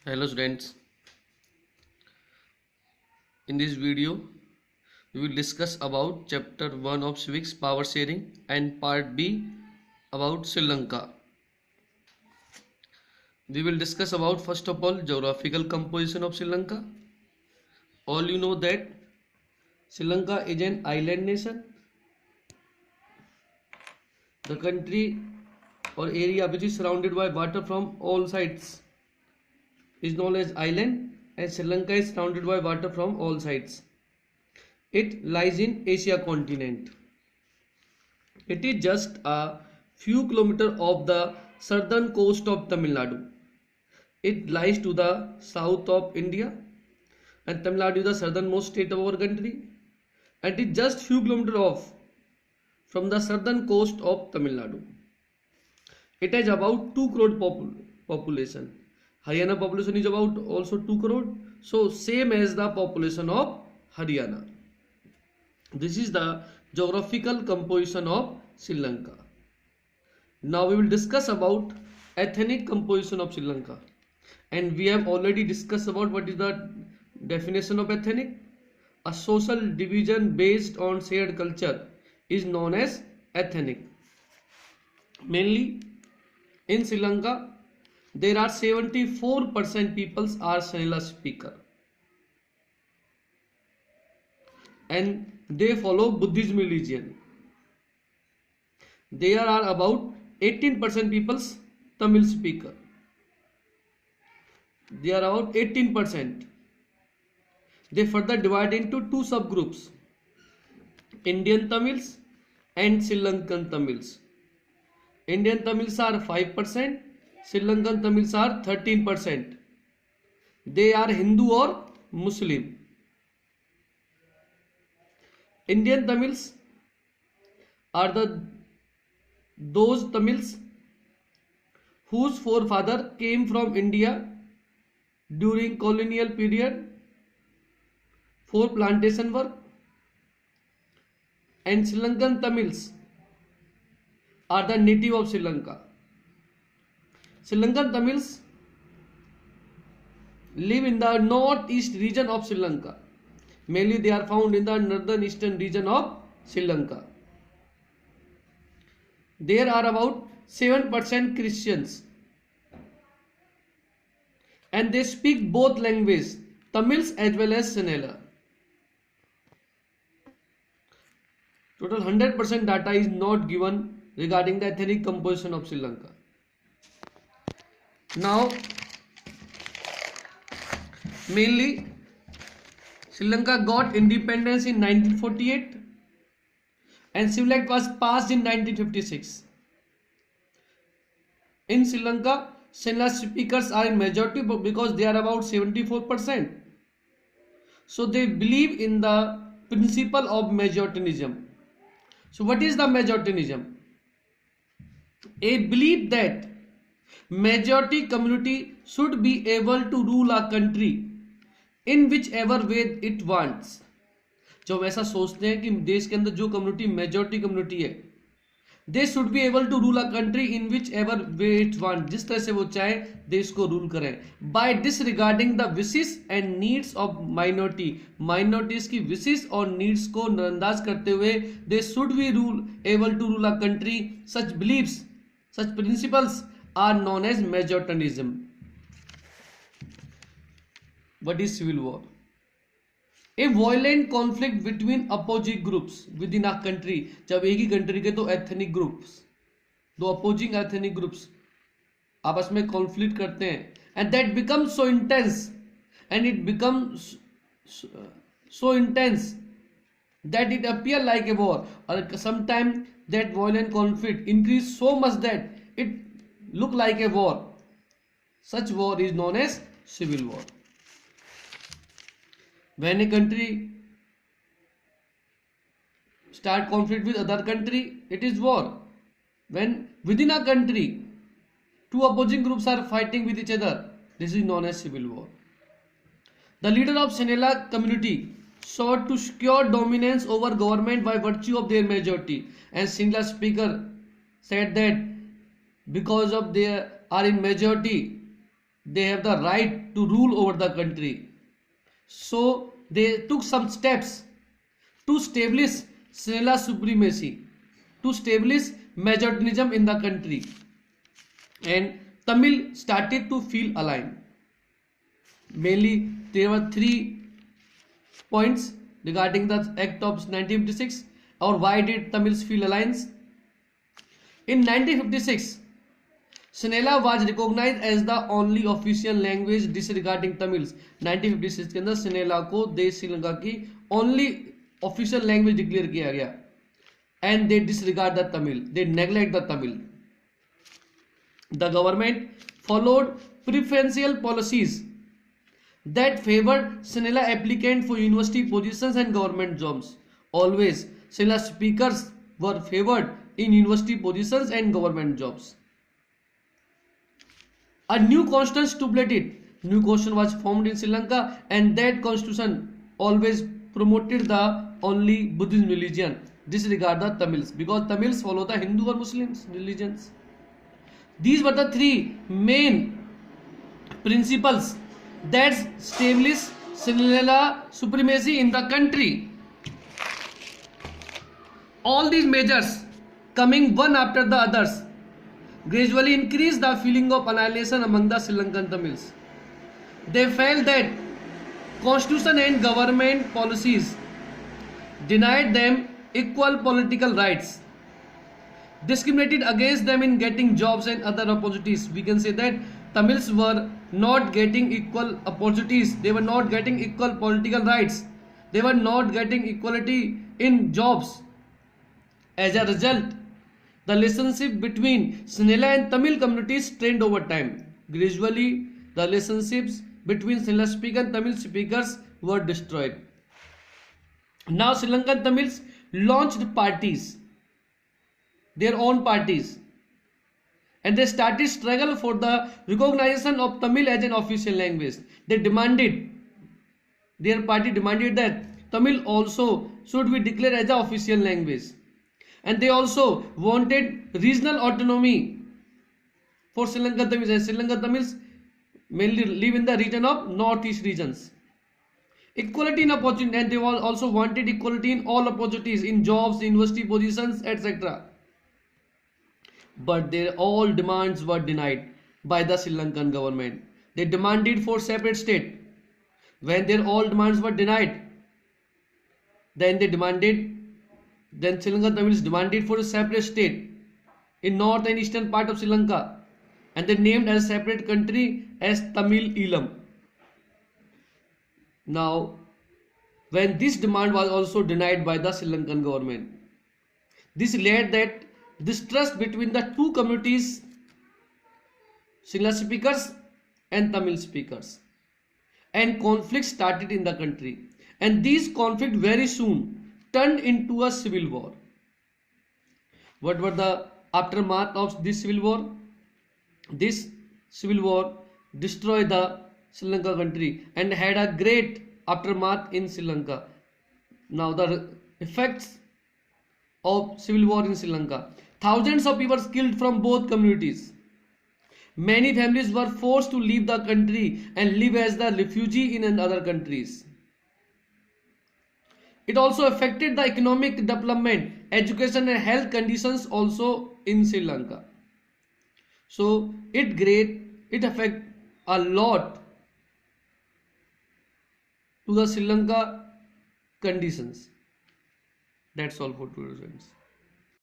Hello students, in this video we will discuss about chapter 1 of civics power sharing and part B about Sri Lanka. We will discuss about first of all geographical composition of Sri Lanka. All you know that Sri Lanka is an island nation. The country or area which is surrounded by water from all sides is known as island, and Sri Lanka is surrounded by water from all sides. It lies in Asia continent. It is just a few kilometers off the southern coast of Tamil Nadu. It lies to the south of India, and Tamil Nadu is the southernmost state of our country, and it is just few kilometers off from the southern coast of Tamil Nadu. It has about 2 crore population. Haryana population is about also 2 crore, so same as the population of Haryana. This is the geographical composition of Sri Lanka. Now we will discuss about ethnic composition of Sri Lanka, and we have already discussed about what is the definition of ethnic. A social division based on shared culture is known as ethnic. Mainly in Sri Lanka there are 74% peoples are Sinhala speaker, and they follow Buddhism religion. There are about 18% peoples Tamil speaker. They are about 18%. They further divide into two subgroups: Indian Tamils and Sri Lankan Tamils. Indian Tamils are 5%, Sri Lankan Tamils are 13%. They are Hindu or Muslim. Indian Tamils are those Tamils whose forefather came from India during colonial period for plantation work, and Sri Lankan Tamils are the native of Sri Lanka. Sri Lankan Tamils live in the northeast region of Sri Lanka. Mainly they are found in the northern eastern region of Sri Lanka. There are about 7% Christians, and they speak both languages, Tamils as well as Sinhala. Total 100% data is not given regarding the ethnic composition of Sri Lanka. Now, mainly Sri Lanka got independence in 1948 and Civil Act was passed in 1956. In Sri Lanka, Sinhala speakers are in majority because they are about 74%. So they believe in the principle of majoritarianism. So what is the majoritarianism? A belief that majority community should be able to rule a country in whichever way it wants. जो हम ऐसा सोचते हैं कि देश के अंदर जो कम्युनिटी मेजॉरिटी कम्युनिटी है, they should be able to rule a country in which ever way it want, जिस तरह से वो चाहे देश को रूल करें, by disregarding the wishes and needs of minority. Minorities की विशेस और नीड्स को नजरअंदाज करते हुए they should be rule able to rule a country. Such believes, such principles are known as majoritarianism. What is civil war? A violent conflict between opposing groups within a country. जब एक ही country के दो ethnic groups, दो opposing ethnic groups आपस में conflict करते हैं, and that become so intense, and it become so intense that it appear like a war, or sometimes that violent conflict increase so much that it look like a war. Such war is known as civil war. When a country start conflict with other country, it is war. When within a country two opposing groups are fighting with each other, this is known as civil war. The leader of Sinhala community sought to secure dominance over government by virtue of their majority, and Sinhala speaker said that because of they are in majority, they have the right to rule over the country. So they took some steps to establish Sinhala supremacy, to establish majoritism in the country, and Tamil started to feel aligned. Mainly, there were 3 points regarding the Act of 1956, or why did Tamils feel aligned. In 1956, Sinhala was recognized as the only official language disregarding Tamils. 1956 के अंदर सिनेला को देश श्रीलंका की only official language declare किया गया, and they disregard the Tamil, they neglect the Tamil. The government followed preferential policies that favored Sinhala applicants for university positions and government jobs. Always, Sinhala speakers were favored in university positions and government jobs. A new constitution stipulated. New constitution was formed in Sri Lanka, and that constitution always promoted the only Buddhism religion, disregard the Tamils, because Tamils follow the Hindu or Muslims religions. These were the 3 main principles that established Sinhala supremacy in the country. All these measures, coming one after the others, gradually increased the feeling of annihilation among the Sri Lankan Tamils. They felt that constitution and government policies denied them equal political rights, discriminated against them in getting jobs and other opportunities. We can say that Tamils were not getting equal opportunities, they were not getting equal political rights, they were not getting equality in jobs. As a result, the relationship between Sinhala and Tamil communities strained over time. Gradually, the relationships between Sinhala speakers and Tamil speakers were destroyed. Now, Sri Lankan Tamils launched parties, their own parties, and they started struggle for the recognition of Tamil as an official language. They demanded, their party demanded that Tamil also should be declared as an official language. And they also wanted regional autonomy for Sri Lankan Tamils, as Sri Lankan Tamils mainly live in the region of northeast regions. Equality in opportunity, and they also wanted equality in all opportunities, in jobs, university positions, etc. But their all demands were denied by the Sri Lankan government. They demanded for separate state. When their all demands were denied, then Sri Lankan Tamils demanded for a separate state in north and eastern part of Sri Lanka, and they named as a separate country as Tamil Eelam. Now, when this demand was also denied by the Sri Lankan government, this led that distrust between the 2 communities, Sinhala speakers and Tamil speakers, and conflict started in the country, and these conflict very soon turned into a civil war. What were the aftermath of this civil war? This civil war destroyed the Sri Lanka country and had a great aftermath in Sri Lanka. Now, the effects of civil war in Sri Lanka. Thousands of people were killed from both communities. Many families were forced to leave the country and live as the refugee in other countries. It also affected the economic development, education and health conditions also in Sri Lanka. So it affect a lot to the Sri Lanka conditions. That's all for today's friends.